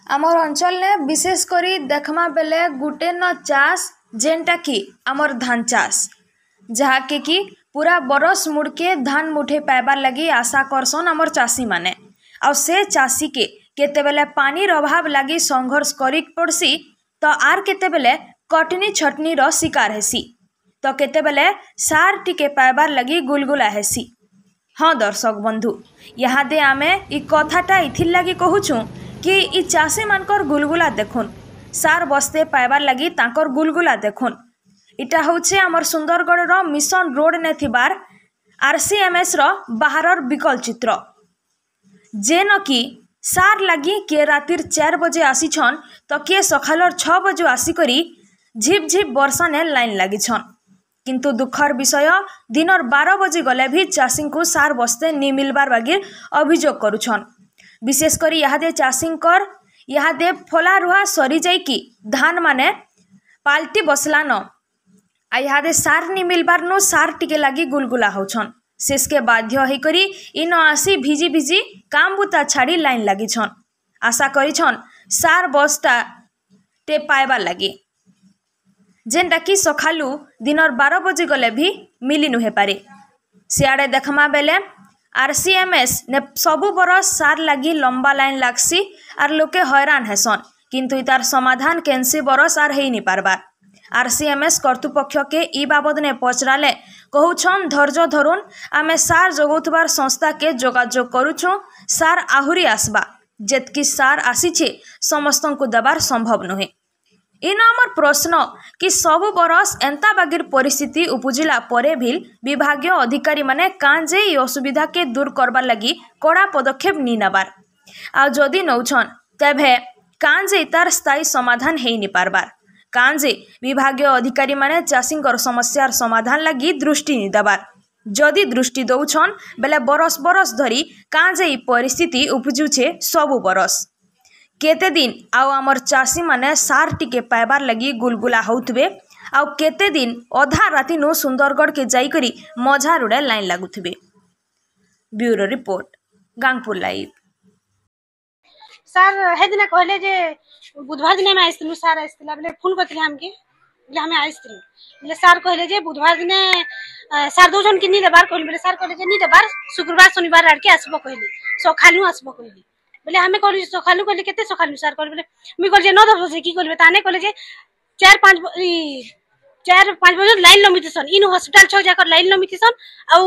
आमर अंचल ने विशेष करी देखमा बेले गुटे न चाष जेनटा कि आमर धान चाष जहाँके कि पूरा बरस मुड़के धान मुठे पाइबार लगी आशा करसन आमर चाषी माने आ से चाषी के केतेबेले पानी अभाव लगी संघर्ष करी पड़सी तो आर केतेबेले कटनी छटनी रो शिकार हेसी तो केतेबेले सार टिके पाइबार लगी गुलगुला हेसी। हाँ दर्शक बंधु यहाँ दे आमे इ कथाटा इथिर लगी कहूछु कि इ चाषी मानकर गुलगुला देखुन सार बस्ते पाइबार लगी तांकर गुलगुला देखुन। इटा होचे आमर सुंदरगढ़ रो मिशन रोड ने थिबार आरसीएमएस रो बाहरर विकल चित्र जेन कि सार लगी किए रातिर 4 बजे आसी छन तो किए सखालर 6 बजे आसिकरी झिप झिप वर्षा ने लाइन लगी छन किंतु दुखर विषय दिनर 12 बजे गले भी चाषी को सार बस्ते नी मिलबार बागिर अभियोग करुछन। विशेष करी यादे चाषींकर यादे फला रुआ सरी जाइकी धान माने पाल्टी बसलान आ यादे सार नी मिलबार नो सार टिके लगी गुलगुला होछन शेष के बाध्य होइकरी इन आसी भिजी भिजी काम बुता छाड़ी लाइन लगी छन आशा करी छन सार बस्ता टे पाइबार लगी जेनटा कि सखालू दिनर 12 बजे गले भी मिली नुहे पारे। सियाड़े देखमा बेले आरसीएमएस ने सबु बरस सार लगी लंबा लाइन लागसी आर लोके हैरान हेसन किंतु इतार समाधान केनसी बरस आर हेई नी पारबार। आरसीएमएस कर्तृपक्ष के ई बाबद ने पचराले कहूछन धैर्य धरुन आमे सार जोगौथबार संस्था के जोगाजोग करूछु सार आहुरी आसबा जेतकी सार आसीछे समस्तंकु दबार संभव नुहे। इन आमर प्रश्न कि सबु बरस एंता बागिर परिस्थिति उपजिला परे भी विभागीय अधिकारी माने कांजे ई असुविधा के दूर करबार लगी कड़ा पदक्षेप नी नबार आ जदि नौछन तेभे कांजे तार स्थायी समाधान हेई नी पारबार कांजे विभागीय अधिकारी माने चाषींकर समस्यार समाधान लगी दृष्टि नी दबार जदि दृष्टि दौछन बेले बरस बरस धरी कांजे ई परिस्थिति उपजुछे सबु बरस केते दिन आउ आमर चाषी माने सार टिके पाइबार लगी गुलगुला होउथबे आउ केते दिन अधा राति नो सुंदरगढ़ के जाइकरी मझा रुड़े लाइन लागुथबे। Bureau report Gangpur live. सर हे दिन कहले जे बुधवार दिन में आइसलु सर आइसला बोले फोन करथिले हमके बोले हमें आइसलु बोले सर कहले जे बुधवार दिन सर दो जन के नी देबार कहले बोले सर कहले जे नी देबार शुक्रवार शनिवार आड़ के आसबो कहले सखालु आसबो कहले बोले हमें कहलु सखालु कहले केते सखालु सर कहले बोले मी कहले जे 9-10 बजे की कहले ताने कहले जे 4-5 बजे लाइन लमितेसन इन हॉस्पिटल छ जाकर लाइन लमितेसन आ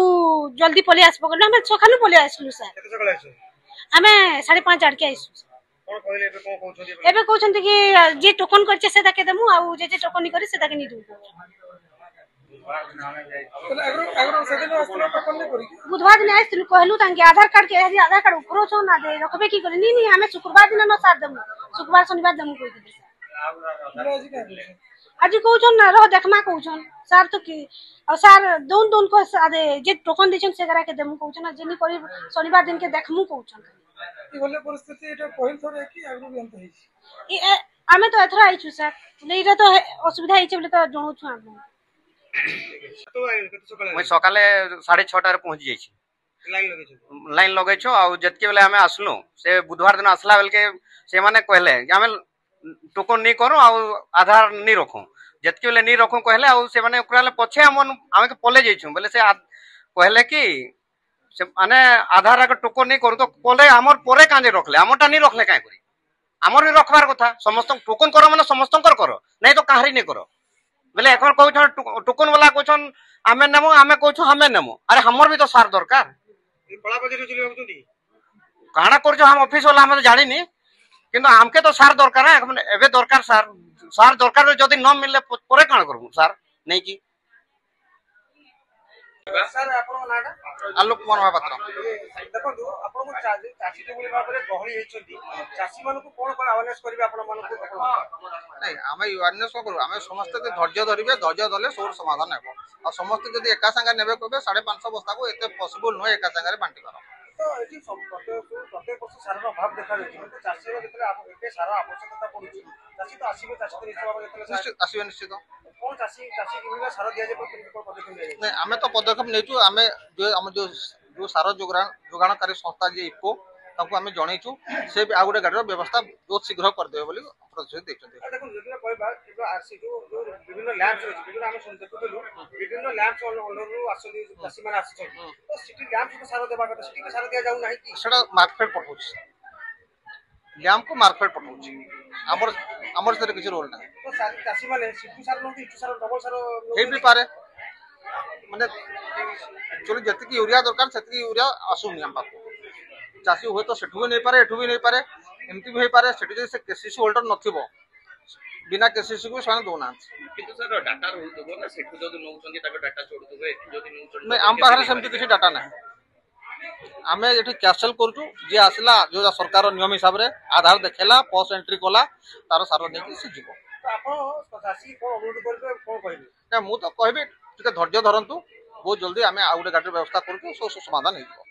जल्दी पले आसबो कहले हमें सखालु पले आसलु सर केते सकाळ आइसु हमें 5:30 आड़ के आइसु कोन कहले कोन कहउछन एबे कहउछन कि जे टोकन करछे सेदा के देमु आ जे जे टोकन नी करी सेदा के नी दू बुधवार दिन आइसलु कहलु तांके आधार कार्ड के आधार कार्ड ऊपर छ ना दे रखबे की करे नी हमें शुक्रवार दिन न साथ देमु शुक्रवार शनिवार देमु कोइ दे आज कहउछन ना रह देखमा कहउछन सर तो की और सर दोन को आदे जे टोकन दिछन से करा के देमु कहउछन जे नी करी शनिवार दिन के देखमु कहउछन ई होले परिस्थिति एटा पहिल थोर है कि आगु भी अंत है ई आमे तो एथरा आइछु सर लेइरा तो असुविधा आइछ बोले तो जणौ छु आगु मैं सकाले 6:30 रे पहुंच जाई छी लाइन लगे छो आ जतके बेले हमें आसलु से बुधवार दिन आसला बेल के से माने कहले कि हमें टोकन नहीं करू आ आधार नहीं रखू जतके बेले नहीं रखू कहले आ से माने ओकरा ले पछे हम के पले जाई छु बोले से कहले कि से माने आधार का टोकन नहीं करू तो पले हमर परे कांजे रखले हमरटा नहीं रखले काई करी हमर भी रखबार कथा समस्त टोकन करो माने समस्त करो नहीं तो काहरी नहीं करो बोले एखन कहउछन टोकन वाला कहउछन हमें नेमो हमें कहउछु हमें नेमो अरे हमर भी तो सार दरकार ई बड़ा बजे चली होतुनी काना करजो हम ऑफिस वाला हम तो जानि नी किंतु हमके तो सार दरकार है एबे दरकार सार दरकार जदी न मिलले परे कान करबु सार नहीं की सर आपन नाडा आलोक कुमार महापात्र देखो आपन को चासी जे बोली बाबरे गहली हेचंती चासी मानु को कोन कोन अवेयरनेस करबे आपन मानु को नहीं हमें अवेयरनेस को करू हमें समस्त धैर्य धरिबे धैर्य धले सोर समाधान हेबो और समस्त जदी एका संगे नेबे कहबे 550 बस्ता को एते पॉसिबल न एका संगे बांटी करो तो एठी सब प्रत्येक वर्ष सारर अभाव देखा जाय किंतु चासी रे जेतले आप एते सारा आवश्यकता पड़ुची चासी तो आसीबे चासी तो निश्चित भाबे जेतले आसीबे निश्चित कोन चासी के बिना सारा दिया जे पर पदक्षेप ले नहीं हमें तो पदक्षेप नेचु हमें जो हम जो सारा जोगाणकारी संस्था जे इको ताको आमे जणैछु से आ गोटे गाडीर व्यवस्था बहुत शीघ्र करदेबे बोली प्रतिश्रुति दैछन्ते। देखो जदिना कहबा जो आरसी जो विभिन्न लैंप्स अछि विभिन्न हम सुन देखुतलु विभिन्न लैंप्स ऑनरु आसली चासी माने आसी तो सिटी लैंप्स को सारा देबा कथा सिटी को सारा दिया जाउ नाही कि सेटा मार्केट पठौछ लैंप को मार्केट पठौछ हमर हमर से किछ रोल नाही तो सारी चासी माने सिटी सारा नो इटू सारा डबल सारा हे भी पारे माने एक्चुअली जति यूरिया दरकार सेति यूरिया आसुनी हम पाको चासी होय तो सेठु भी नहीं पारे एठु भी नहीं पारे एमती भी होई पारे सेठु जे से केसीसी होल्डर नथिबो बिना केसीसी को साने दोना किंतु सर डाटा रहउतबो ना सेठु जदि नउचंदी ताको डाटा छोडुतबे जदि नउचंदी मैं आम पाखरे सेमती किछि डाटा नाही आमे एठी कैंसल करछु जे आसला जो सरकार नियम हिसाब रे आधार देखेला पोस्ट एंट्री कोला तार सारा देखि से जीवो तो आपण चासी को अनुरोध करबे कोन कहबे ना मु तो कहबे टिके धैर्य धरंतु बहुत जल्दी आमे आ गोटे गाडी व्यवस्था करछु सो समाधान हेइबो।